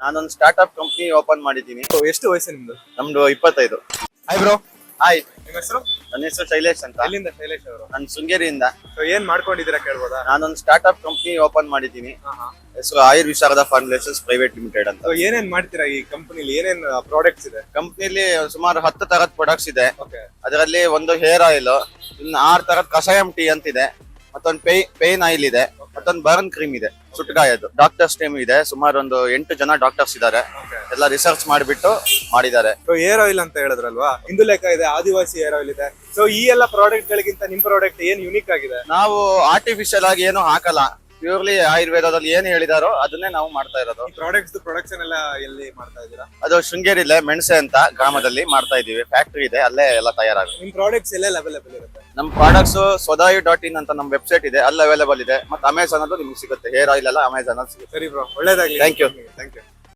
ನಾನೊಂದು startup company open ಮಾಡಿದ್ದೀನಿ. ಎಷ್ಟು ವಯಸ್ಸು ನಿಮ್ದು? ನಮ್ದು 25. Hi bro. ಹಾಯ್, ನಿಮ್ಮ ಹೆಸರು? ನನ್ನ ಹೆಸರು ಶೈಲೇಶ್ ಅಂತ. ಎಲ್ಲಿಂದ ಶೈಲೇಶ್ ಅವರು? ನಾನು ಶೃಂಗೇರಿಯಿಂದ. ಏನ್ ಮಾಡ್ಕೊಂಡಿದ್ದೀರಾ ಕೇಳ್ಬೋದಾ? ನಾನೊಂದು ಸ್ಟಾರ್ಟ್ಅಪ್ ಕಂಪ್ನಿ ಓಪನ್ ಮಾಡಿದ್ದೀನಿ. ಹೆಸರು ಆಯುರ್ವಿಶಾರದ ಫಾರ್ಮುಲೇಷನ್ಸ್ ಪ್ರೈವೇಟ್ ಲಿಮಿಟೆಡ್ ಅಂತ. ಏನೇನ್ ಮಾಡ್ತೀರಾ ಈ ಕಂಪನಿಲಿ? ಏನೇನ್ ಪ್ರಾಡಕ್ಟ್ಸ್ ಇದೆ? ಕಂಪ್ನಿಲಿ ಸುಮಾರು 10 ತರದ್ ಪ್ರಾಡಕ್ಟ್ಸ್ ಇದೆ. ಓಕೆ. ಅದರಲ್ಲಿ ಒಂದು ಹೇರ್ ಆಯಿಲ್, ಇನ್ನು 6 ತರದ್ ಕಷಾಯಂ ಟೀ ಅಂತಿದೆ, ಮತ್ತೊಂದು ಪೇನ್ ಆಯಿಲ್ ಇದೆ, ಮತ್ತೊಂದು ಬರ್ನ್ ಕ್ರೀಮ್ ಇದೆ, ಸುಟ್ಗಾಯದು. ಡಾಕ್ಟರ್ಸ್ ಟೀಮ್ ಇದೆ, ಸುಮಾರು ಒಂದು 8 ಜನ ಡಾಕ್ಟರ್ಸ್ ಇದ್ದಾರೆ. ಎಲ್ಲ ರಿಸರ್ಚ್ ಮಾಡಿಬಿಟ್ಟು ಮಾಡಿದ್ದಾರೆ. ಏರ್ ಆಯಿಲ್ ಅಂತ ಹೇಳಿದ್ರಲ್ವಾ, ಇಂದುಲೇಖ ಇದೆ, ಆದಿವಾಸಿ ಏರ್ ಆಯಿಲ್ ಇದೆ. ಸೊ ಈ ಎಲ್ಲ ಪ್ರಾಡಕ್ಟ್ ಗಳಿಗಿಂತ ನಿಮ್ ಪ್ರಾಡಕ್ಟ್ ಏನ್ ಯುನಿಕ್ ಆಗಿದೆ? ನಾವು ಆರ್ಟಿಫಿಷಿಯಲ್ ಆಗಿ ಏನು ಹಾಕಲ್ಲ, ಪ್ಯೂರ್ಲಿ ಆಯುರ್ವೇದದಲ್ಲಿ ಏನ್ ಹೇಳಿದಾರೋ ಅದನ್ನೇ ನಾವು ಮಾಡ್ತಾ ಇರೋದು. ಪ್ರಾಡಕ್ಟ್ಸ್ ಪ್ರೊಡಕ್ಷನ್ ಎಲ್ಲ ಎಲ್ಲಿ ಮಾಡ್ತಾ ಇದ್ದೀರಾ? ಅದು ಶೃಂಗೇರಿಲೆ ಮೆಣಸೆ ಅಂತ ಗ್ರಾಮದಲ್ಲಿ ಮಾಡ್ತಾ ಇದೀವಿ. ಫ್ಯಾಕ್ಟರಿ ಇದೆ, ಅಲ್ಲೇ ಎಲ್ಲ ತಯಾರಾಗುತ್ತೆ. ನಿಮ್ ಪ್ರಾಡಕ್ಟ್ಸ್ ಎಲ್ಲ ಅವೈಲೇಬಲ್ ಇರುತ್ತೆ? ನಮ್ಮ ಪ್ರಾಡಕ್ಟ್ಸ್ ಸ್ವದಾಯು.in ಅಂತ ನಮ್ಮ ವೆಬ್ಸೈಟ್ ಇದೆ, ಅಲ್ಲಿ ಅವೈಲೇಬಲ್ ಇದೆ. ಮತ್ತೆ ಅಮೆಝಾನ್ ಅಲ್ಲೂ ನಿಮ್ಗೆ ಸಿಗುತ್ತೆ. ಹೇರ್ ಆಯಿಲ್ ಎಲ್ಲ ಅಮೆಝಾನ್ ಅಲ್ಲಿ ಸಿಗುತ್ತೆ. ಸರಿ ಬ್ರೋ, ಒಳ್ಳೇದಾಗ್ಲಿ. Thank you. Thank you.